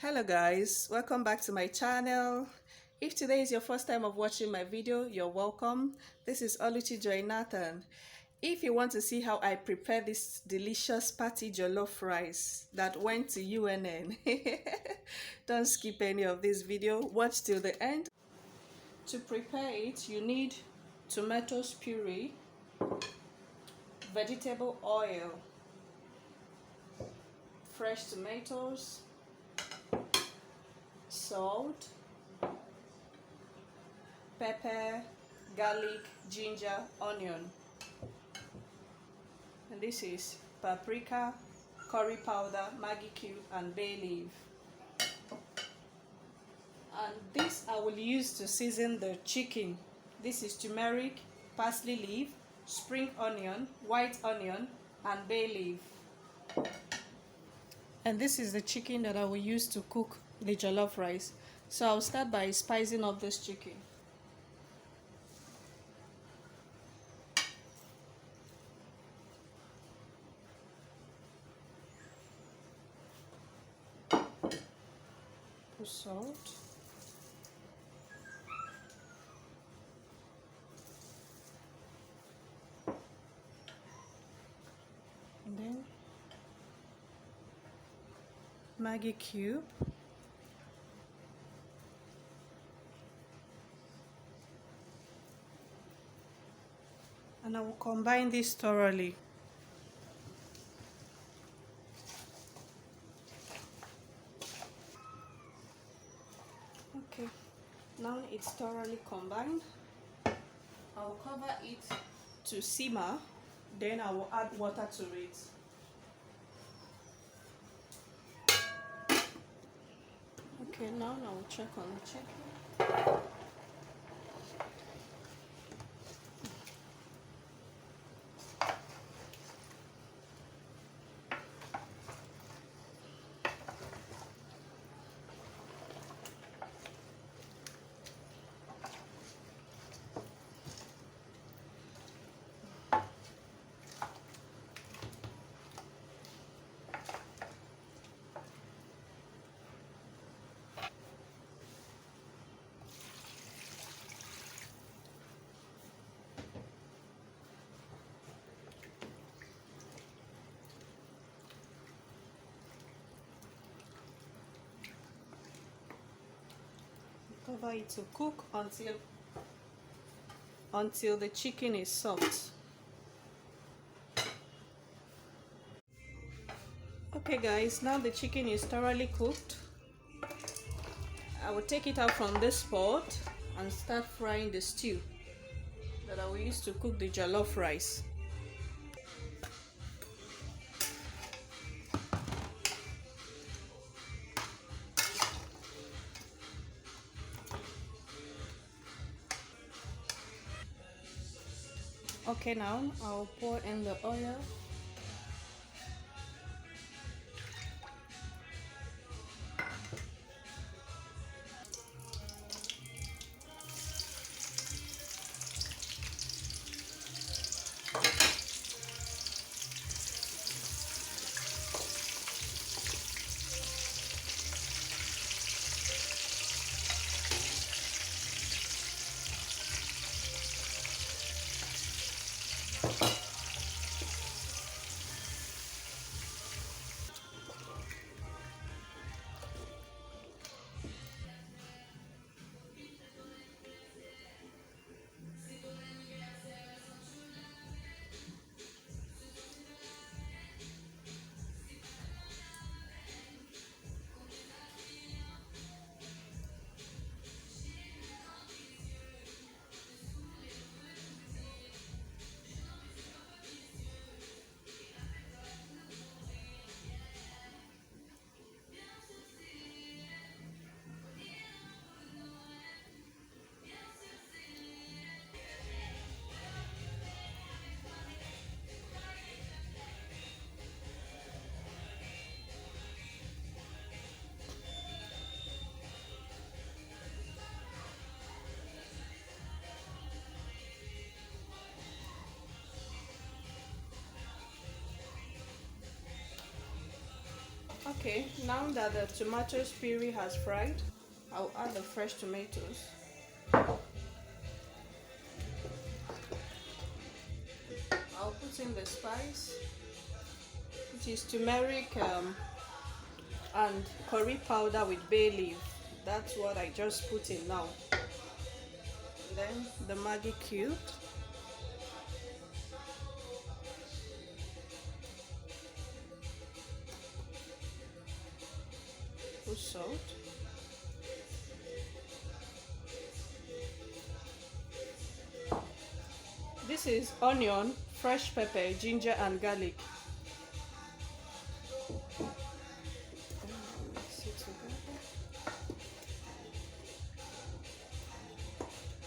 Hello guys, welcome back to my channel. If today is your first time of watching my video, you're welcome. This is Oluchi Joy Nathan. If you want to see how I prepare this delicious party jollof rice that went to UNN, don't skip any of this video, watch till the end. To prepare it, you need tomatoes puree, vegetable oil, fresh tomatoes, salt, pepper, garlic, ginger, onion. And this is paprika, curry powder, maggi cube, and bay leaf. And this I will use to season the chicken. This is turmeric, parsley leaf, spring onion, white onion, and bay leaf. And this is the chicken that I will use to cook the jollof rice. So I'll start by spicing up this chicken. Put salt. And then maggi cube. And I will combine this thoroughly. Okay, now it's thoroughly combined. I'll cover it to simmer, then I will add water to it. Okay, now I will check on the chicken. Cover it to cook until the chicken is soft. Okay guys, now the chicken is thoroughly cooked. I will take it out from this pot and start frying the stew that I will use to cook the jollof rice. Okay, now I'll pour in the oil. Okay, now that the tomatoes puree has fried, I'll add the fresh tomatoes. I'll put in the spice, which is turmeric and curry powder with bay leaf. That's what I just put in now. Then the maggi cube, put salt, this is onion, fresh pepper, ginger and garlic. Mix it together.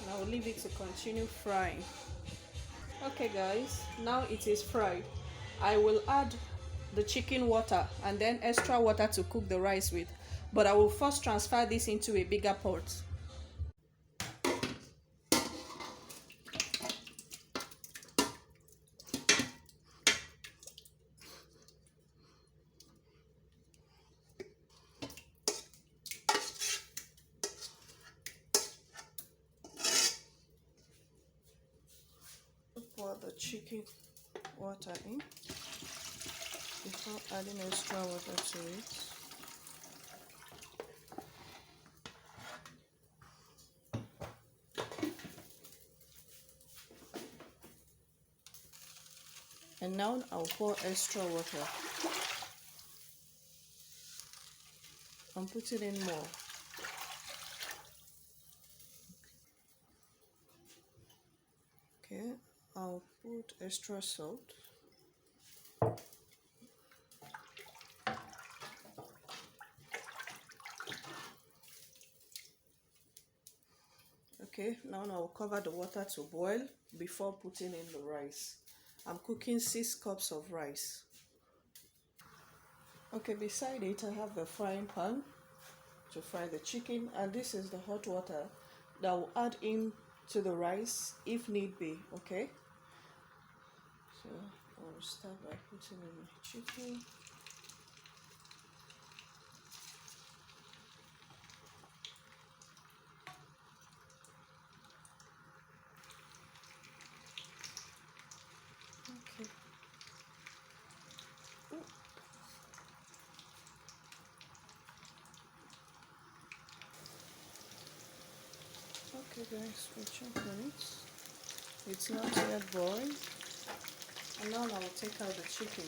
And I'll leave it to continue frying. Okay guys, now it is fried. I will add the chicken water and then extra water to cook the rice with, but I will first transfer this into a bigger pot. Pour the chicken water in before adding extra water to it. And now I'll pour extra water and put it in more. Okay, I'll put extra salt. Okay, now I'll cover the water to boil before putting in the rice. I'm cooking 6 cups of rice. Okay, beside it I have the frying pan to fry the chicken, and this is the hot water that will add in to the rice if need be. Okay, so I'll start by putting in the chicken. Okay. Okay guys, we check on it. It's not yet boiled. And now I will take out the chicken.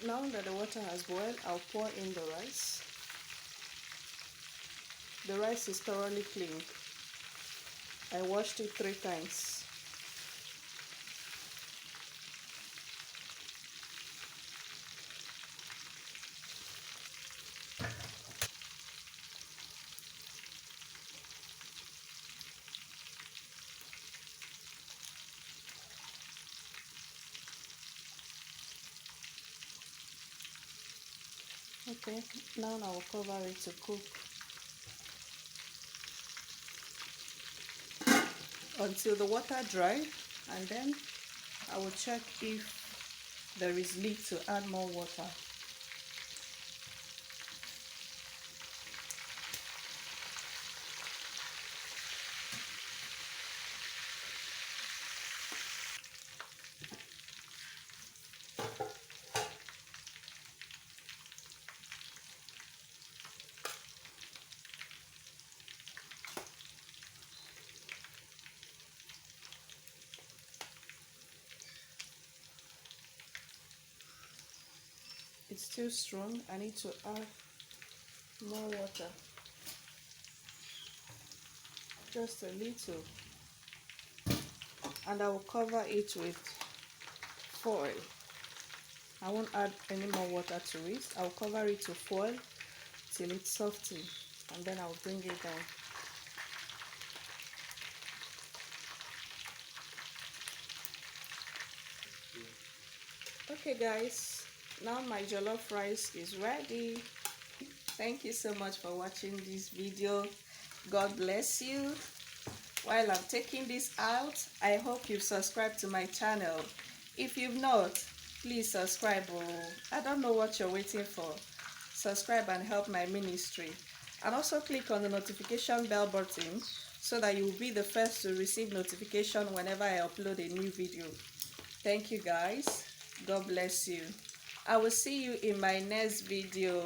Now that the water has boiled, I'll pour in the rice. The rice is thoroughly cleaned. I washed it 3 times. Okay, now I will cover it to cook until the water dry, and then I will check if there is leak to add more water. It's too strong. I need to add more water. Just a little. And I will cover it with foil. I won't add any more water to it. I'll cover it with foil till it's softened, and then I'll bring it down. Okay guys, now my jollof rice is ready. Thank you so much for watching this video. God bless you. While I'm taking this out, I hope you've subscribed to my channel. If you've not, please subscribe. I don't know what you're waiting for. Subscribe and help my ministry. And also click on the notification bell button so that you will be the first to receive notification whenever I upload a new video. Thank you guys. God bless you. I will see you in my next video.